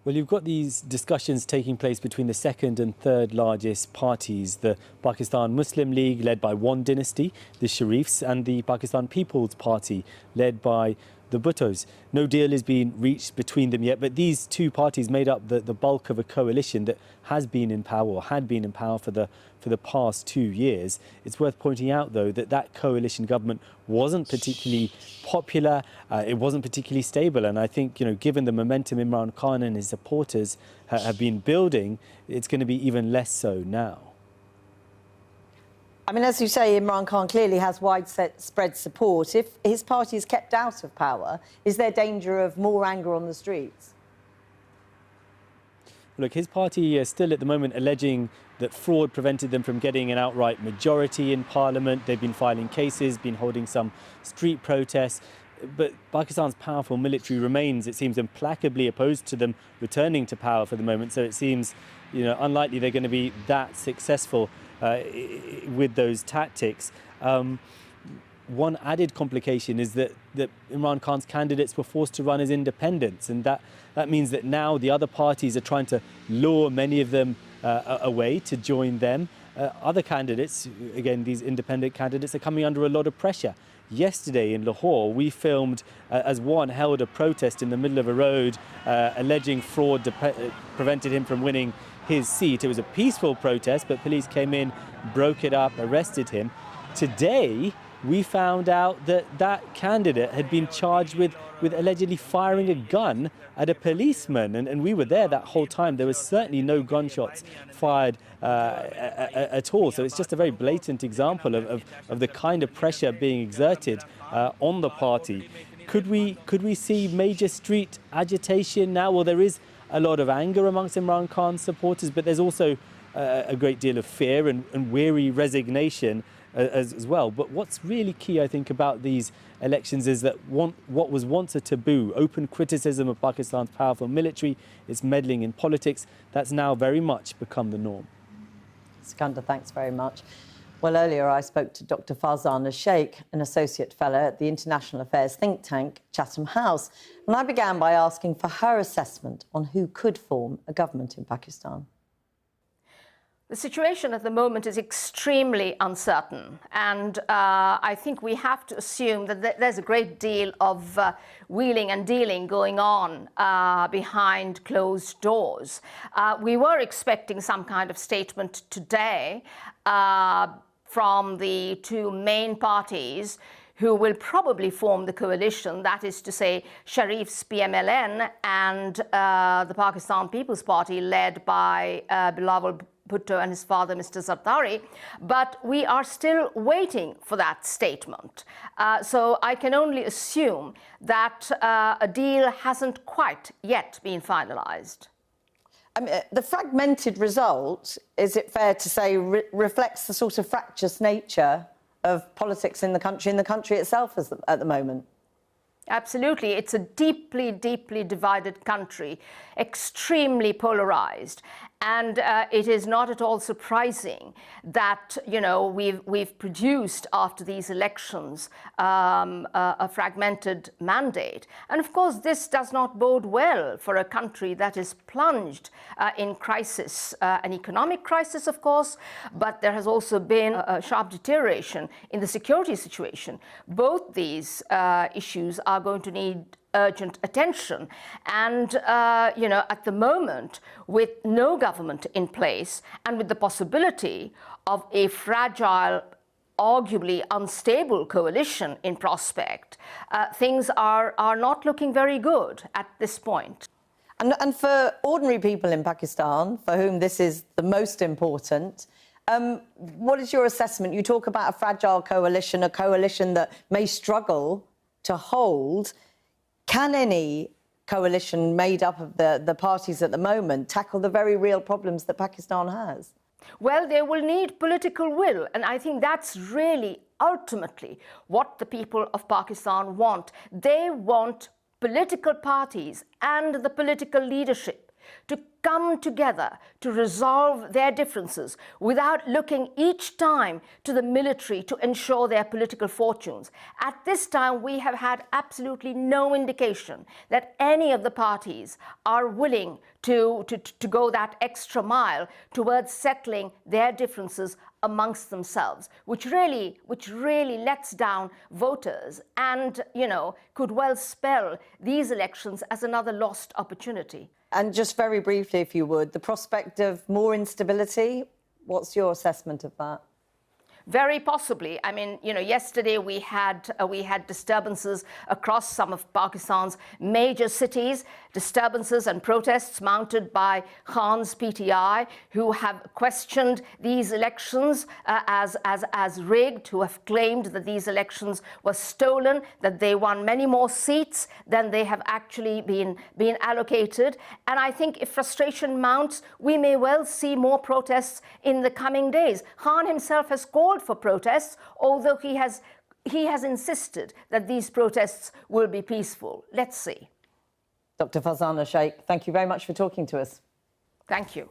Well, you've got these discussions taking place between the second and third largest parties, the Pakistan Muslim League, led by one dynasty, the Sharifs, and the Pakistan People's Party, led by the Bhuttos. No deal is being reached between them yet, but these two parties made up the bulk of a coalition that has been in power, or had been in power for the past 2 years. It's worth pointing out, though, that coalition government wasn't particularly popular, it wasn't particularly stable, and I think, given the momentum Imran Khan and his supporters have been building, it's going to be even less so now. I mean, as you say, Imran Khan clearly has widespread support. If his party is kept out of power, is there danger of more anger on the streets? Look, his party is still at the moment alleging that fraud prevented them from getting an outright majority in parliament. They've been filing cases, been holding some street protests. But Pakistan's powerful military remains, it seems, implacably opposed to them returning to power for the moment. So it seems, unlikely they're going to be that successful with those tactics. One added complication is that Imran Khan's candidates were forced to run as independents, and that means that now the other parties are trying to lure many of them away to join them. Other candidates, again, these independent candidates, are coming under a lot of pressure. Yesterday in Lahore, we filmed as one held a protest in the middle of a road, alleging fraud prevented him from winning his seat. It was a peaceful protest, but police came in, broke it up, arrested him. Today, we found out that candidate had been charged with allegedly firing a gun at a policeman. And we were there that whole time. There was certainly no gunshots fired at all. So it's just a very blatant example of the kind of pressure being exerted on the party. Could we see major street agitation now? Well, there is a lot of anger amongst Imran Khan's supporters, but there's also a great deal of fear and weary resignation as well. But what's really key, I think, about these elections is that what was once a taboo, open criticism of Pakistan's powerful military, its meddling in politics, that's now very much become the norm. Sikandar, thanks very much. Well, earlier I spoke to Dr. Farzana Sheikh, an Associate Fellow at the International Affairs think tank Chatham House, and I began by asking for her assessment on who could form a government in Pakistan. The situation at the moment is extremely uncertain, and I think we have to assume that there's a great deal of wheeling and dealing going on behind closed doors. We were expecting some kind of statement today from the two main parties who will probably form the coalition, that is to say Sharif's PMLN and the Pakistan People's Party led by Bilawal Bhutto and his father, Mr. Zardari, but we are still waiting for that statement. So I can only assume that a deal hasn't quite yet been finalised. I mean, the fragmented result, is it fair to say, reflects the sort of fractious nature of politics in the country itself at the moment? Absolutely. It's a deeply, deeply divided country, extremely polarised. And it is not at all surprising that, we've produced after these elections a fragmented mandate. And of course, this does not bode well for a country that is plunged in crisis, an economic crisis, of course, but there has also been a sharp deterioration in the security situation. Both these issues are going to need urgent attention. And, at the moment, with no government in place and with the possibility of a fragile, arguably unstable coalition in prospect, things are not looking very good at this point. And for ordinary people in Pakistan, for whom this is the most important, what is your assessment? You talk about a fragile coalition, a coalition that may struggle to hold. Can any coalition made up of the parties at the moment tackle the very real problems that Pakistan has? Well, they will need political will, and I think that's really ultimately what the people of Pakistan want. They want political parties and the political leadership to come together to resolve their differences without looking each time to the military to ensure their political fortunes. At this time, we have had absolutely no indication that any of the parties are willing to go that extra mile towards settling their differences amongst themselves, which really lets down voters and, could well spell these elections as another lost opportunity. And just very briefly, if you would, the prospect of more instability, what's your assessment of that? Very possibly. I mean, yesterday we had disturbances across some of Pakistan's major cities, disturbances and protests mounted by Khan's PTI, who have questioned these elections as rigged, who have claimed that these elections were stolen, that they won many more seats than they have actually been allocated. And I think if frustration mounts, we may well see more protests in the coming days. Khan himself has called for protests, although he has insisted that these protests will be peaceful. Let's see. Dr. Farzana Sheikh, thank you very much for talking to us. Thank you.